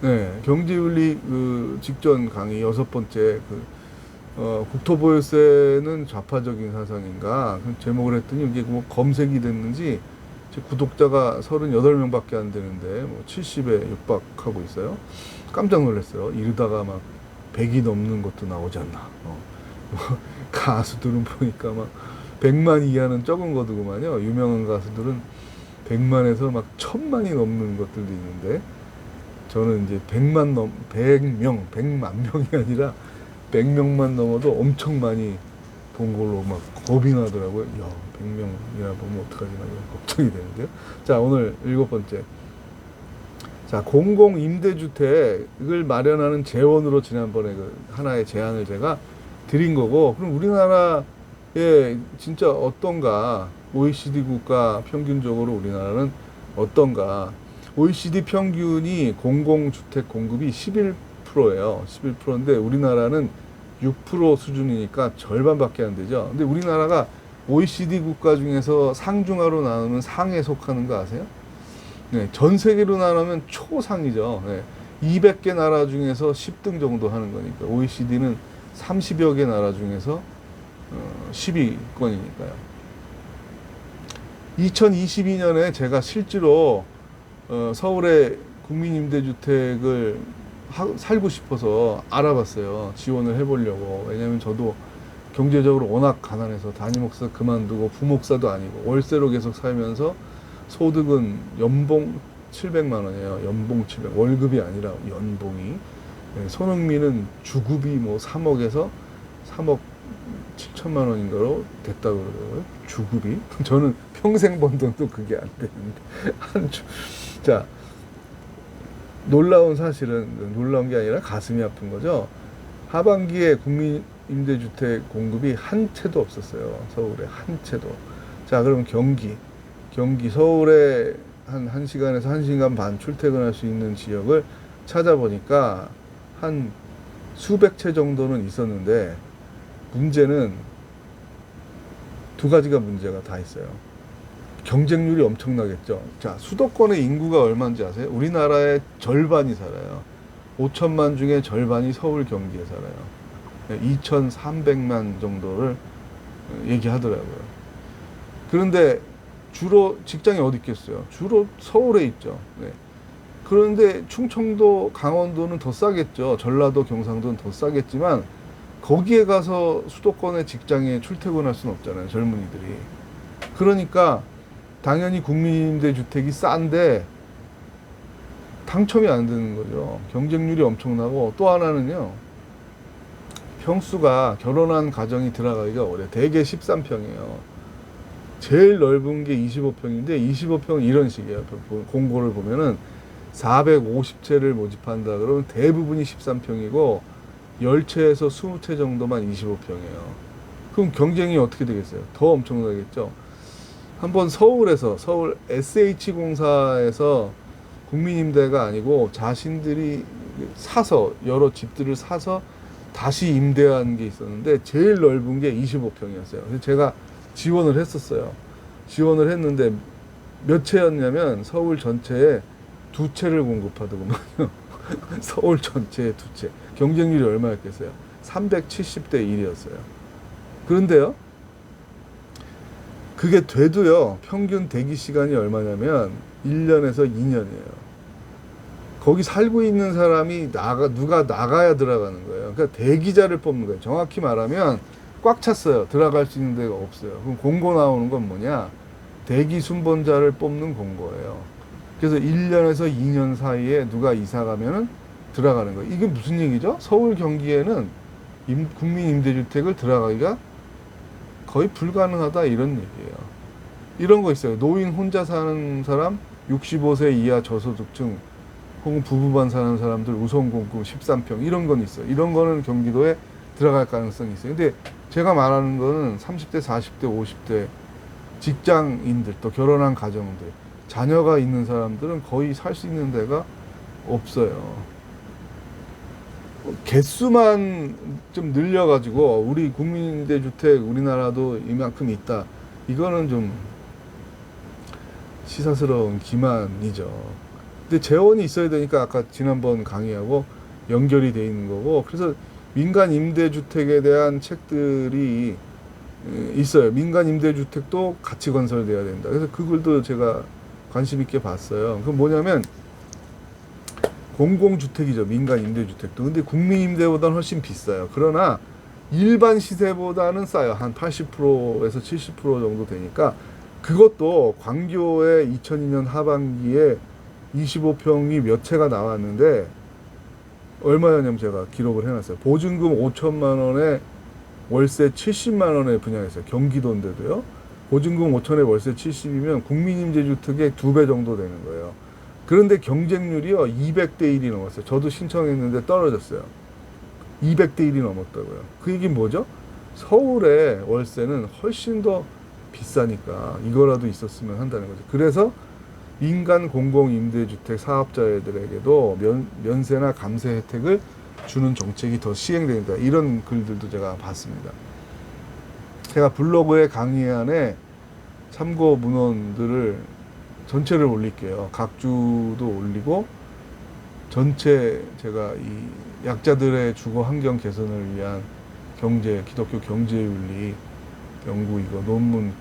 네, 경제윤리 그 직전 강의 여섯 번째 국토보유세는 좌파적인 사상인가 그 제목을 했더니 이게 뭐 검색이 됐는지 제 구독자가 38명밖에 안 되는데 뭐 70에 육박하고 있어요. 깜짝 놀랐어요. 이러다가 막 100이 넘는 것도 나오지 않나. 가수들은 보니까 막 100만 이하는 적은 거더구만요. 유명한 가수들은 100만에서 막 1000만이 넘는 것들도 있는데 저는 이제 100만 명이 아니라 100명만 넘어도 엄청 많이 본 걸로 막 겁이 나더라고요. 야, 100명이나 보면 어떡하지? 막 이런 걱정이 되는데요. 자, 오늘 일곱 번째. 자, 공공임대주택을 마련하는 재원으로 지난번에 그 하나의 제안을 제가 드린 거고, 그럼 우리나라에 진짜 어떤가? OECD 국가 평균적으로 우리나라는 어떤가? OECD 평균이 공공주택 공급이 11%예요. 11%인데 우리나라는 6% 수준이니까 절반밖에 안 되죠. 근데 우리나라가 OECD 국가 중에서 상중하로 나누면 상에 속하는 거 아세요? 네, 전 세계로 나누면 초상이죠. 네, 200개 나라 중에서 10등 정도 하는 거니까 OECD는 30여 개 나라 중에서 10위권이니까요. 2022년에 제가 실제로 서울에 국민임대주택을 살고 싶어서 알아봤어요. 지원을 해보려고. 왜냐면 저도 경제적으로 워낙 가난해서 담임 목사 그만두고 부목사도 아니고 월세로 계속 살면서 소득은 연봉 700만 원이에요. 연봉 700. 월급이 아니라 연봉이. 네, 손흥민은 주급이 뭐 3억에서 3억 7천만 원인가로 됐다고 그러더라고요. 주급이. 저는 평생 번 돈도 그게 안 되는데. 한 주. 자, 놀라운 사실은, 놀라운 게 아니라 가슴이 아픈 거죠. 하반기에 국민임대주택 공급이 한 채도 없었어요. 서울에 한 채도. 자, 그럼 경기 서울에 한 1시간에서 1시간 반 출퇴근할 수 있는 지역을 찾아보니까 한 수백 채 정도는 있었는데 문제는 두 가지가 문제가 다 있어요. 경쟁률이 엄청나겠죠. 자, 수도권의 인구가 얼마인지 아세요? 우리나라의 절반이 살아요. 5천만 중에 절반이 서울 경기에 살아요. 2,300만 정도를 얘기하더라고요. 그런데 주로 직장이 어디 있겠어요? 주로 서울에 있죠. 네. 그런데 충청도, 강원도는 더 싸겠죠. 전라도, 경상도는 더 싸겠지만 거기에 가서 수도권의 직장에 출퇴근할 수는 없잖아요. 젊은이들이. 그러니까 당연히 국민임대주택이 싼데 당첨이 안 되는 거죠. 경쟁률이 엄청나고 또 하나는요. 평수가 결혼한 가정이 들어가기가 어려워요. 대개 13평이에요. 제일 넓은 게 25평인데 25평은 이런 식이에요. 공고를 보면은 450채를 모집한다 그러면 대부분이 13평이고 10채에서 20채 정도만 25평이에요. 그럼 경쟁이 어떻게 되겠어요? 더 엄청나겠죠. 한번 서울 SH공사에서 국민임대가 아니고 자신들이 사서 여러 집들을 사서 다시 임대한 게 있었는데 제일 넓은 게 25평이었어요. 그래서 제가 지원을 했었어요. 지원을 했는데 몇 채였냐면 서울 전체에 두 채를 공급하더구만요. 서울 전체에 두 채. 경쟁률이 얼마였겠어요? 370대 1이었어요. 그런데요. 그게 돼도요. 평균 대기 시간이 얼마냐면 1년에서 2년이에요. 거기 살고 있는 사람이 누가 나가야 들어가는 거예요. 그러니까 대기자를 뽑는 거예요. 정확히 말하면 꽉 찼어요. 들어갈 수 있는 데가 없어요. 그럼 공고 나오는 건 뭐냐? 대기 순번자를 뽑는 공고예요. 그래서 1년에서 2년 사이에 누가 이사 가면은 들어가는 거예요. 이게 무슨 얘기죠? 서울 경기에는 국민임대주택을 들어가기가 거의 불가능하다 이런 얘기예요. 이런 거 있어요. 노인 혼자 사는 사람, 65세 이하 저소득층, 혹은 부부만 사는 사람들 우선 공급 13평 이런 건 있어요. 이런 거는 경기도에 들어갈 가능성이 있어요. 근데 제가 말하는 거는 30대, 40대, 50대 직장인들 또 결혼한 가정들 자녀가 있는 사람들은 거의 살 수 있는 데가 없어요. 개수만 좀 늘려가지고 우리 국민임대주택 우리나라도 이만큼 있다. 이거는 좀 시사스러운 기만이죠. 근데 재원이 있어야 되니까 아까 지난번 강의하고 연결이 돼 있는 거고, 그래서 민간 임대주택에 대한 책들이 있어요. 민간 임대주택도 같이 건설돼야 된다. 그래서 그 글도 제가 관심 있게 봤어요. 그건 뭐냐면 공공주택이죠. 민간 임대주택도. 근데 국민 임대보다는 훨씬 비싸요. 그러나 일반 시세보다는 싸요. 한 80%에서 70% 정도 되니까 그것도 광교에 2002년 하반기에 25평이 몇 채가 나왔는데 얼마였냐면 제가 기록을 해놨어요. 보증금 5천만 원에 월세 70만 원에 분양했어요. 경기도인데도요. 보증금 5천에 월세 70이면 국민임대주택의 2배 정도 되는 거예요. 그런데 경쟁률이요 200대 1이 넘었어요. 저도 신청했는데 떨어졌어요. 200대 1이 넘었다고요. 그 얘기는 뭐죠? 서울의 월세는 훨씬 더 비싸니까 이거라도 있었으면 한다는 거죠. 그래서 민간 공공임대주택 사업자들에게도 면세나 감세 혜택을 주는 정책이 더 시행된다. 이런 글들도 제가 봤습니다. 제가 블로그에 강의안에 참고 문헌들을 전체를 올릴게요. 각 주도 올리고 전체 제가 이 약자들의 주거 환경 개선을 위한 기독교 경제윤리 연구 이거 논문의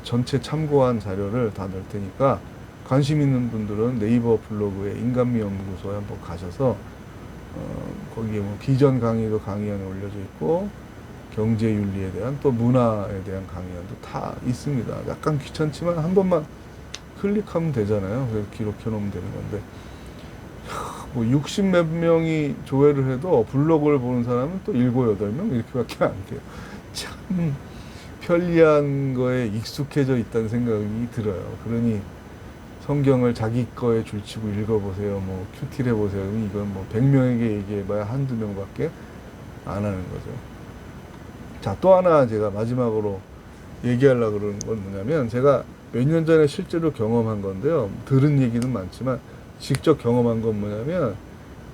전체 참고한 자료를 다 넣을 테니까 관심 있는 분들은 네이버 블로그에 인간미 연구소에 한번 가셔서 거기에 뭐 비전 강의도 강의안에 올려져 있고 경제윤리에 대한 또 문화에 대한 강의안도 다 있습니다. 약간 귀찮지만 한 번만 클릭하면 되잖아요. 그래서 기록해 놓으면 되는 건데 뭐 60 몇 명이 조회를 해도 블로그를 보는 사람은 또 7, 8명 이렇게밖에 안 돼요. 참 편리한 거에 익숙해져 있다는 생각이 들어요. 그러니 성경을 자기 거에 줄치고 읽어보세요. 뭐 큐티를 해보세요. 이건 뭐 100명에게 얘기해봐야 한두 명밖에 안 하는 거죠. 자, 또 하나 제가 마지막으로 얘기하려고 그러는 건 뭐냐면 제가 몇 년 전에 실제로 경험한 건데요. 들은 얘기는 많지만 직접 경험한 건 뭐냐면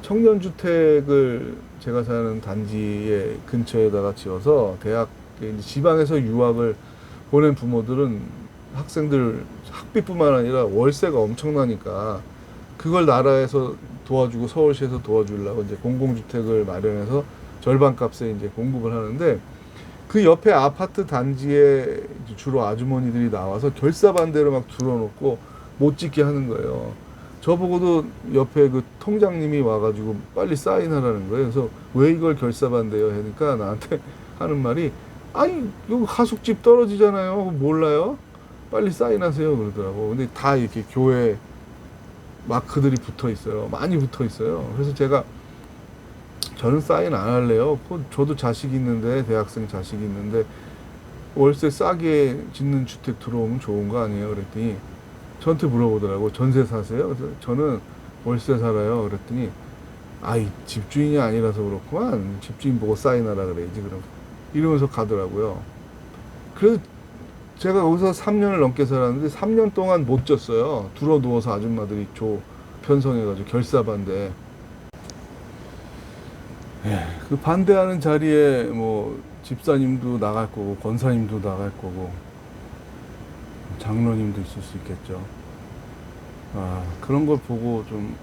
청년주택을 제가 사는 단지의 근처에다가 지어서 지방에서 유학을 보낸 부모들은 학생들 학비뿐만 아니라 월세가 엄청나니까 그걸 나라에서 도와주고 서울시에서 도와주려고 이제 공공주택을 마련해서 절반 값에 이제 공급을 하는데 그 옆에 아파트 단지에 주로 아주머니들이 나와서 결사반대로 막 들어놓고 못 짓게 하는 거예요. 저보고도 옆에 그 통장님이 와가지고 빨리 사인하라는 거예요. 그래서 왜 이걸 결사반대요? 하니까 나한테 하는 말이 아니 이거 하숙집 떨어지잖아요. 몰라요? 빨리 사인하세요 그러더라고. 근데 다 이렇게 교회 마크들이 붙어 있어요. 많이 붙어 있어요. 그래서 저는 사인 안 할래요. 저도 자식 있는데 대학생 자식 있는데 월세 싸게 짓는 주택 들어오면 좋은 거 아니에요? 그랬더니 저한테 물어보더라고. 전세 사세요? 그래서 저는 월세 살아요. 그랬더니 아이 집주인이 아니라서 그렇구만. 집주인 보고 사인하라 그래야지 그럼. 이러면서 가더라고요. 그래서 제가 거기서 3년을 넘게 살았는데 3년 동안 못 졌어요. 들어 누워서 아줌마들이 편성해가지고 결사반대. 그 반대하는 자리에 뭐 집사님도 나갈 거고 권사님도 나갈 거고 장로님도 있을 수 있겠죠. 그런 걸 보고 좀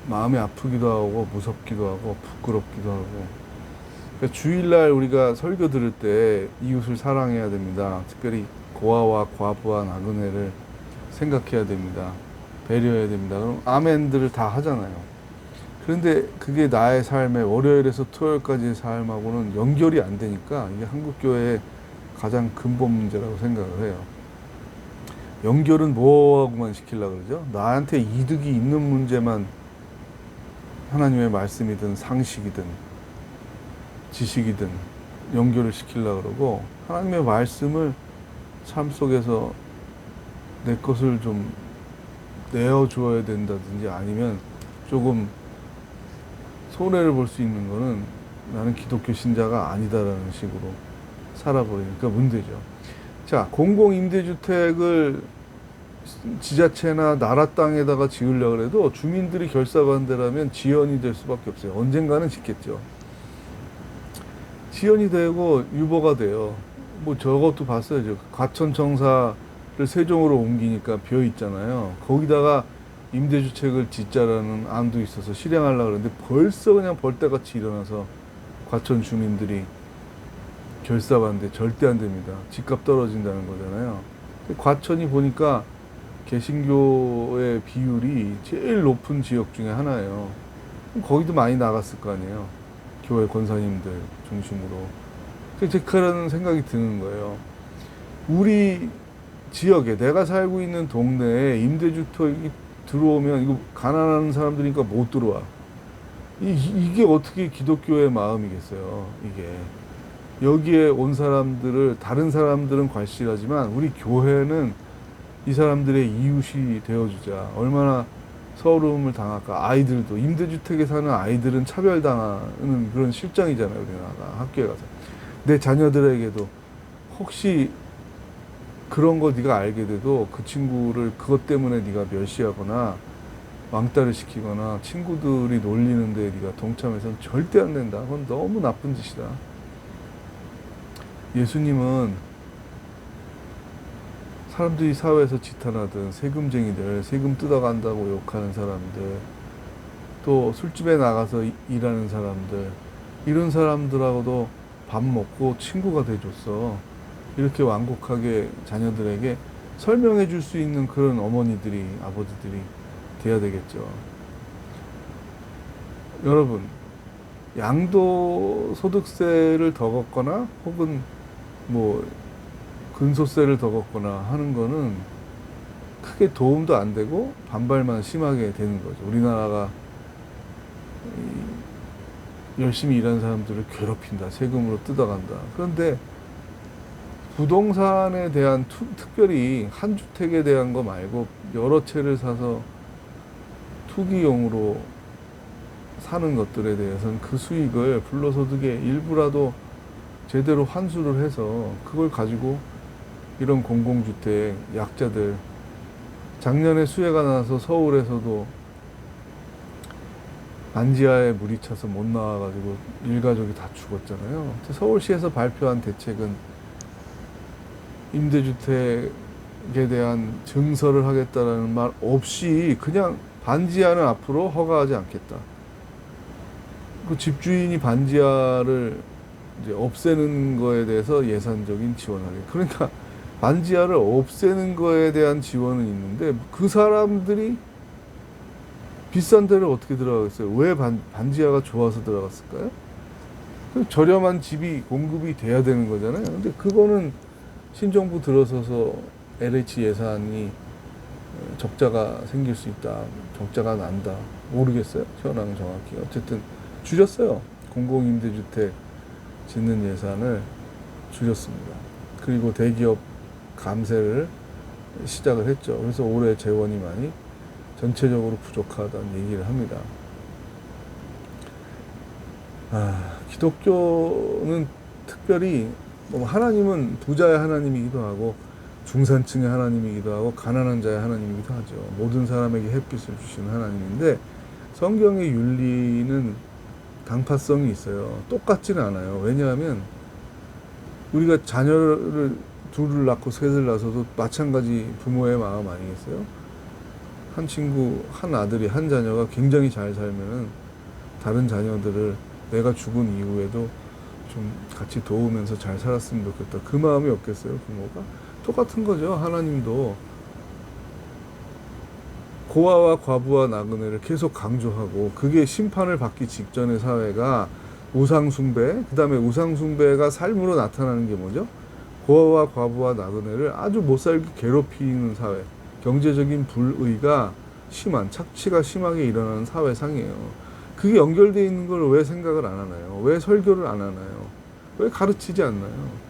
마음이 아프기도 하고 무섭기도 하고 부끄럽기도 하고. 그러니까 주일날 우리가 설교 들을 때 이웃을 사랑해야 됩니다. 특별히 고아와 과부와 나그네를 생각해야 됩니다. 배려해야 됩니다. 그럼 아멘들을 다 하잖아요. 그런데 그게 나의 삶의 월요일에서 토요일까지의 삶하고는 연결이 안 되니까 이게 한국교회의 가장 근본 문제라고 생각을 해요. 연결은 뭐하고만 시키려고 그러죠? 나한테 이득이 있는 문제만 하나님의 말씀이든 상식이든 지식이든 연결을 시키려고 그러고 하나님의 말씀을 삶 속에서 내 것을 좀 내어주어야 된다든지 아니면 조금 손해를 볼 수 있는 거는 나는 기독교 신자가 아니다라는 식으로 살아버리니까 문제죠. 자, 공공임대주택을 지자체나 나라 땅에다가 지으려고 해도 주민들이 결사반대라면 지연이 될 수밖에 없어요. 언젠가는 짓겠죠. 지연이 되고 유보가 돼요. 뭐 저것도 봤어요. 과천청사를 세종으로 옮기니까 벼 있잖아요. 거기다가 임대주택을 짓자라는 안도 있어서 실행하려고 그러는데 벌써 그냥 벌떼같이 일어나서 과천 주민들이 결사반대 절대 안 됩니다. 집값 떨어진다는 거잖아요. 근데 과천이 보니까 개신교의 비율이 제일 높은 지역 중에 하나예요. 거기도 많이 나갔을 거 아니에요. 교회 권사님들 중심으로. 그래서 그런 생각이 드는 거예요. 우리 지역에 내가 살고 있는 동네에 임대주택이 들어오면 이거 가난한 사람들이니까 못 들어와. 이게 어떻게 기독교의 마음이겠어요. 이게 여기에 온 사람들을 다른 사람들은 괄실하지만 우리 교회는 이 사람들의 이웃이 되어주자. 얼마나 서러움을 당할까. 아이들도 임대주택에 사는 아이들은 차별당하는 그런 실정이잖아요. 우리나라가 학교에 가서 내 자녀들에게도 혹시 그런 거 네가 알게 돼도 그 친구를 그것 때문에 네가 멸시하거나 왕따를 시키거나 친구들이 놀리는데 네가 동참해서는 절대 안 된다. 그건 너무 나쁜 짓이다. 예수님은 사람들이 사회에서 지탄하던 세금쟁이들, 세금 뜯어간다고 욕하는 사람들, 또 술집에 나가서 일하는 사람들, 이런 사람들하고도 밥 먹고 친구가 돼줬어. 이렇게 완곡하게 자녀들에게 설명해 줄 수 있는 그런 어머니들이, 아버지들이 돼야 되겠죠. 여러분, 양도소득세를 더 걷거나 혹은 뭐 근소세를 더 걷거나 하는 거는 크게 도움도 안 되고 반발만 심하게 되는 거죠. 우리나라가 열심히 일하는 사람들을 괴롭힌다. 세금으로 뜯어간다. 그런데 부동산에 대한 특별히 한 주택에 대한 거 말고 여러 채를 사서 투기용으로 사는 것들에 대해서는 그 수익을 불로소득의 일부라도 제대로 환수를 해서 그걸 가지고 이런 공공주택, 약자들, 작년에 수해가 나서 서울에서도 반지하에 물이 차서 못 나와가지고 일가족이 다 죽었잖아요. 서울시에서 발표한 대책은 임대주택에 대한 증설을 하겠다라는 말 없이 그냥 반지하는 앞으로 허가하지 않겠다. 그 집주인이 반지하를 이제 없애는 거에 대해서 예산적인 지원하게. 그러니까 반지하를 없애는 거에 대한 지원은 있는데 그 사람들이 비싼 데를 어떻게 들어가겠어요? 왜 반지하가 좋아서 들어갔을까요? 저렴한 집이 공급이 돼야 되는 거잖아요. 근데 그거는 신정부 들어서서 LH 예산이 적자가 생길 수 있다. 적자가 난다. 모르겠어요. 현황 정확히. 어쨌든 줄였어요. 공공임대주택 짓는 예산을 줄였습니다. 그리고 대기업 감세를 시작을 했죠. 그래서 올해 재원이 많이 전체적으로 부족하다는 얘기를 합니다. 기독교는 특별히 하나님은 부자의 하나님이기도 하고 중산층의 하나님이기도 하고 가난한 자의 하나님이기도 하죠. 모든 사람에게 햇빛을 주시는 하나님인데 성경의 윤리는 당파성이 있어요. 똑같지는 않아요. 왜냐하면 우리가 자녀를 둘을 낳고 셋을 낳아서도 마찬가지 부모의 마음 아니겠어요? 한 친구, 한 아들이, 한 자녀가 굉장히 잘 살면은 다른 자녀들을 내가 죽은 이후에도 좀 같이 도우면서 잘 살았으면 좋겠다. 그 마음이 없겠어요, 부모가? 똑같은 거죠. 하나님도 고아와 과부와 나그네를 계속 강조하고 그게 심판을 받기 직전의 사회가 우상숭배, 그 다음에 우상숭배가 삶으로 나타나는 게 뭐죠? 고아와 과부와 나그네를 아주 못살게 괴롭히는 사회, 경제적인 불의가 심한, 착취가 심하게 일어나는 사회상이에요. 그게 연결되어 있는 걸 왜 생각을 안 하나요? 왜 설교를 안 하나요? 왜 가르치지 않나요?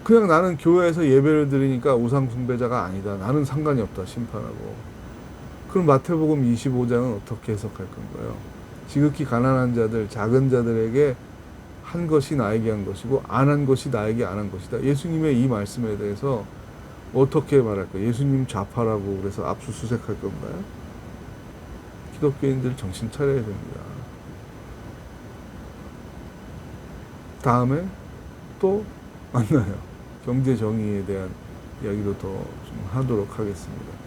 그냥 나는 교회에서 예배를 드리니까 우상숭배자가 아니다. 나는 상관이 없다. 심판하고. 그럼 마태복음 25장은 어떻게 해석할 건가요? 지극히 가난한 자들, 작은 자들에게 한 것이 나에게 한 것이고 안 한 것이 나에게 안 한 것이다. 예수님의 이 말씀에 대해서 어떻게 말할까요? 예수님 좌파라고 그래서 압수수색할 건가요? 기독교인들 정신 차려야 됩니다. 다음에 또 만나요. 경제 정의에 대한 이야기도 더 좀 하도록 하겠습니다.